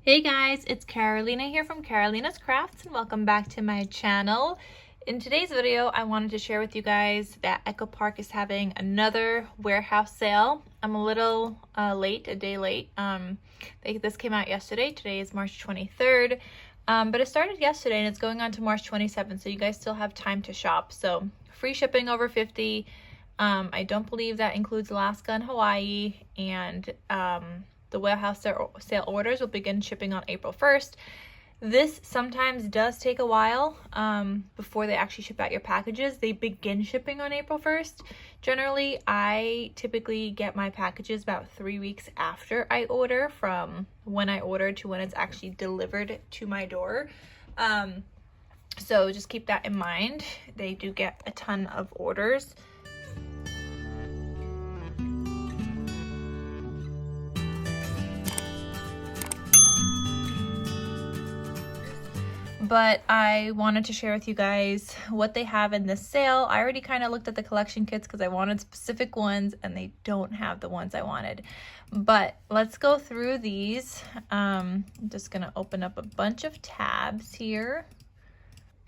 Hey guys, it's Carolina here from KarolinasKrafts and welcome back to my channel. In today's video, I wanted to share with you guys that Echo Park is having another warehouse sale. I'm a little late, a day late. This came out yesterday. Today is March 23rd, but it started yesterday and it's going on to March 27th, so you guys still have time to shop. So free shipping over 50. I don't believe that includes Alaska and Hawaii, and the warehouse sale orders will begin shipping on April 1st. This sometimes does take a while before they actually ship out your packages. They begin shipping on April 1st. Generally, I typically get my packages about 3 weeks after I order, from when I order to when it's actually delivered to my door. So just keep that in mind. They do get a ton of orders. But I wanted to share with you guys what they have in this sale. I already kind of looked at the collection kits because I wanted specific ones and they don't have the ones I wanted. But let's go through these. I'm just going to open up a bunch of tabs here.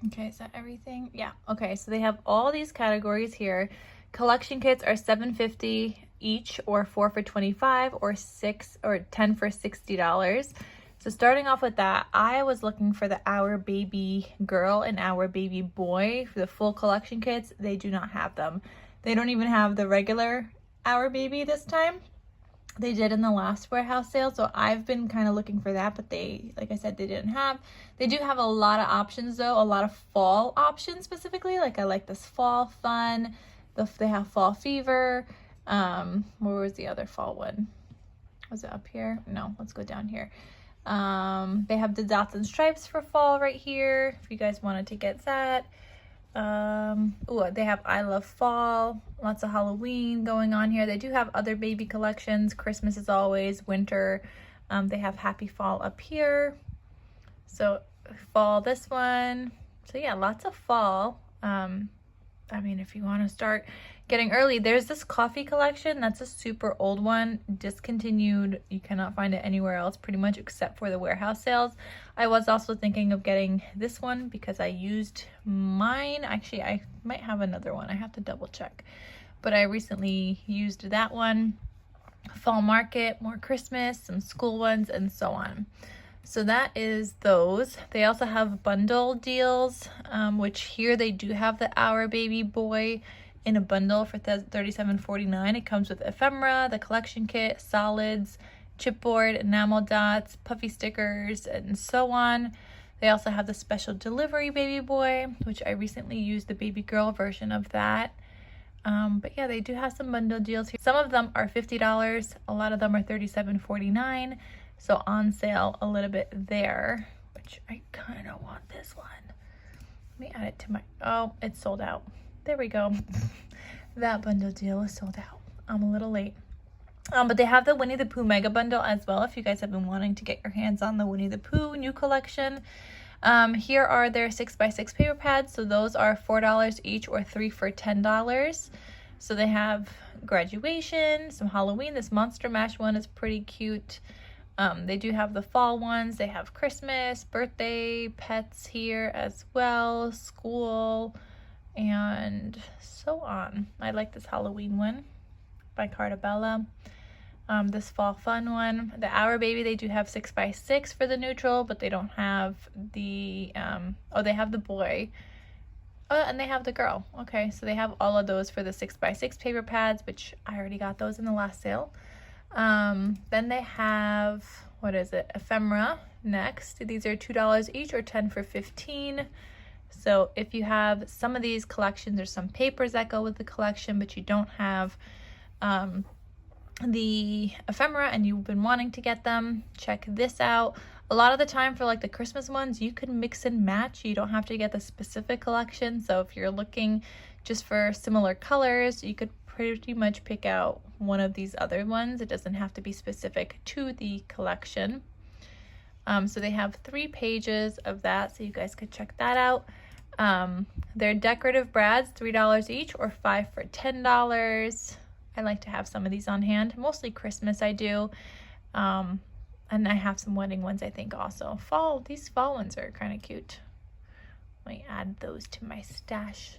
Okay, is that everything? Yeah. Okay, so they have all these categories here. Collection kits are $7.50 each, or 4 for $25, or 6 or 10 for $60. So starting off with that, I was looking for the Our Baby Girl and Our Baby Boy for the full collection kits. They do not have them. They don't even have the regular Our Baby this time. They did in the last warehouse sale, so I've been kind of looking for that, but they, like I said, they didn't have. They do have a lot of options though, a lot of fall options specifically. Like I like this Fall Fun. They have Fall Fever. Where was the other fall one? Was it up here? No, let's go down here. They have the dots and stripes for fall right here if you guys wanted to get that. They have I Love Fall, lots of Halloween going on here. They do have other baby collections. Christmas is always, winter. They have Happy Fall up here. So fall, this one. So yeah, lots of fall. I mean, if you want to start getting early, there's this coffee collection. That's a super old one, discontinued. You cannot find it anywhere else pretty much except for the warehouse sales. I was also thinking of getting this one because I used mine. Actually, I might have another one. I have to double check. But I recently used that one. Fall market, more Christmas, some school ones, and so on. So that is those. They also have bundle deals, which here they do have the Our Baby Boy in a bundle for $37.49. It comes with ephemera, the collection kit, solids, chipboard, enamel dots, puffy stickers, and so on. They also have the special delivery baby boy, which I recently used the baby girl version of that. But yeah, they do have some bundle deals here. Some of them are $50. A lot of them are $37.49. So on sale a little bit there, which I kind of want this one. Let me add it to my, oh, it's sold out. There we go. That bundle deal is sold out. I'm a little late. But they have the Winnie the Pooh Mega Bundle as well if you guys have been wanting to get your hands on the Winnie the Pooh new collection. Here are their 6x6 paper pads. So those are $4 each, or 3 for $10. So they have graduation, some Halloween. This Monster Mash one is pretty cute. They do have the fall ones. They have Christmas, birthday, pets here as well, school, and so on. I like this Halloween one by Cardabella. This fall fun one. The Our Baby, they do have 6x6 for the neutral, but they don't have the, they have the boy. And they have the girl. Okay, so they have all of those for the 6x6 paper pads, which I already got those in the last sale. Then they have, what is it, ephemera next. These are $2 each, or 10 for $15. So if you have some of these collections, there's some papers that go with the collection, but you don't have the ephemera and you've been wanting to get them, check this out. A lot of the time for like the Christmas ones, you can mix and match. You don't have to get the specific collection. So if you're looking just for similar colors, you could pretty much pick out one of these other ones. It doesn't have to be specific to the collection. So they have 3 pages of that, so you guys could check that out. Their decorative brads, $3 each, or 5 for $10. I like to have some of these on hand, mostly Christmas I do. And I have some wedding ones, I think, also. These fall ones are kind of cute. Let me add those to my stash.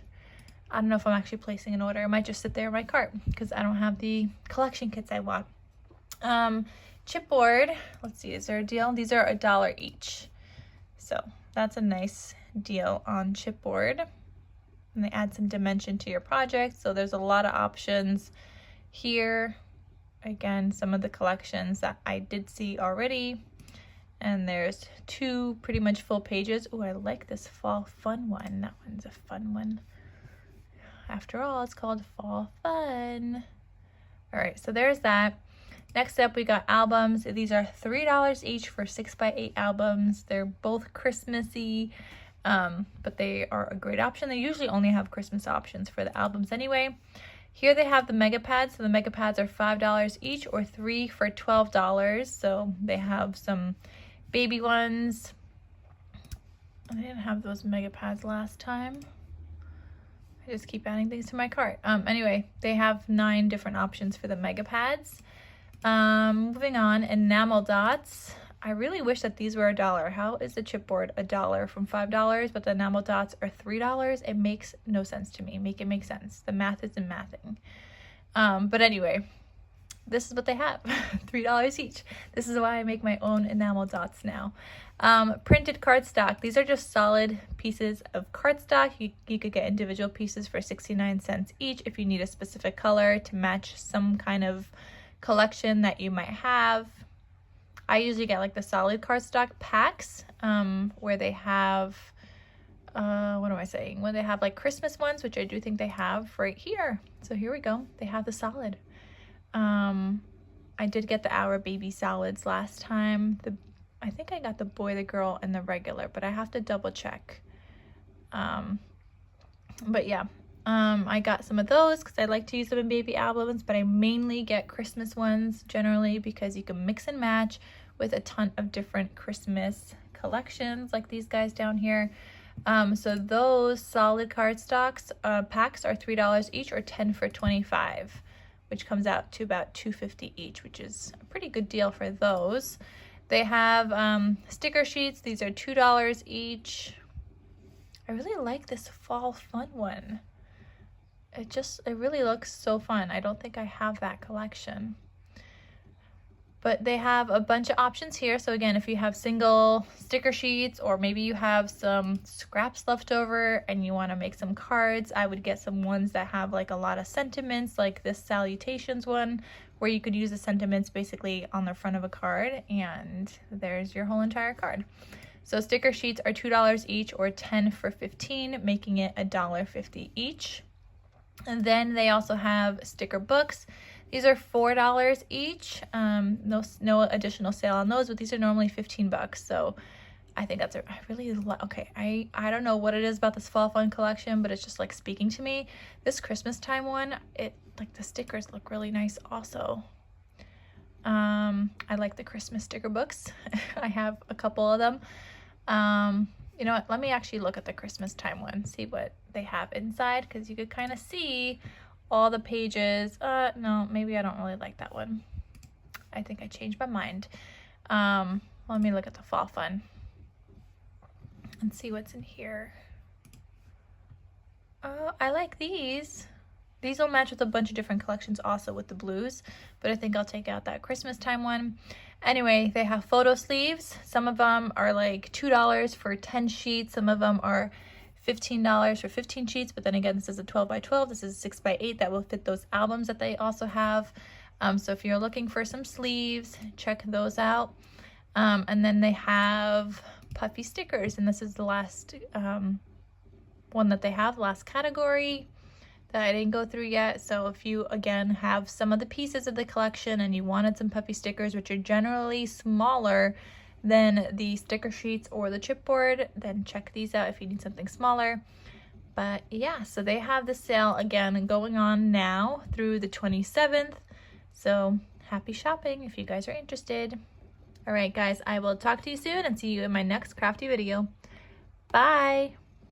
I don't know if I'm actually placing an order. It might just sit there in my cart because I don't have the collection kits I want. Chipboard, let's see, is there a deal? These are $1 each. So that's a nice deal on chipboard. And they add some dimension to your project. So there's a lot of options here. Again, some of the collections that I did see already. And there's 2 pretty much full pages. Oh, I like this fall fun one. That one's a fun one. After all, it's called Fall Fun. All right, so there's that. Next up, we got albums. These are $3 each for 6x8 albums. They're both Christmassy, but they are a great option. They usually only have Christmas options for the albums anyway. Here they have the mega pads. So the mega pads are $5 each or 3 for $12. So they have some baby ones. I didn't have those mega pads last time. I just keep adding things to my cart. Anyway, they have 9 different options for the mega pads. Moving on, enamel dots. I really wish that these were $1. How is the chipboard $1 from $5, but the enamel dots are $3? It makes no sense to me. Make it make sense. The math isn't mathing. But anyway, this is what they have. $3 each. This is why I make my own enamel dots now. Printed cardstock. These are just solid pieces of cardstock. You could get individual pieces for 69 cents each if you need a specific color to match some kind of collection that you might have. I usually get like the solid cardstock packs where they have what am I saying? When they have like Christmas ones, which I do think they have right here. So here we go. They have the solid. I did get the Our Baby solids last time. I think I got the boy, the girl, and the regular, but I have to double check. But yeah, I got some of those because I like to use them in baby albums, but I mainly get Christmas ones generally because you can mix and match with a ton of different Christmas collections like these guys down here. So those solid cardstocks packs are $3 each or 10 for $25, which comes out to about $2.50 each, which is a pretty good deal for those. They have sticker sheets. These are $2 each. I really like this fall fun one. It really looks so fun. I don't think I have that collection. But they have a bunch of options here. So again, if you have single sticker sheets or maybe you have some scraps left over and you want to make some cards, I would get some ones that have like a lot of sentiments, like this Salutations one, where you could use the sentiments basically on the front of a card and there's your whole entire card. So sticker sheets are $2 each or 10 for $15, making it $1.50 each. And then they also have sticker books. These are $4 each. No additional sale on those, but these are normally 15 bucks. So I think that's okay. I don't know what it is about this fall fun collection, but it's just like speaking to me. This Christmas time one, like the stickers look really nice also. I like the Christmas sticker books. I have a couple of them. You know what? Let me actually look at the Christmas time one, see what they have inside, because you could kind of see all the pages. No, maybe I don't really like that one. I think I changed my mind. Let me look at the fall fun and see what's in here. Oh, I like these. These will match with a bunch of different collections also with the blues, but I think I'll take out that Christmas time one. Anyway, they have photo sleeves. Some of them are like $2 for 10 sheets. Some of them are $15 for 15 sheets, but then again, this is a 12 by 12. This is a 6 by 8 that will fit those albums that they also have. So if you're looking for some sleeves, check those out. And then they have puffy stickers, and this is the last one that they have, last category that I didn't go through yet. So if you again have some of the pieces of the collection and you wanted some puffy stickers, which are generally smaller than the sticker sheets or the chipboard, then check these out if you need something smaller. But yeah, so they have the sale again going on now through the 27th. So happy shopping if you guys are interested. All right, guys, I will talk to you soon and see you in my next crafty video. Bye.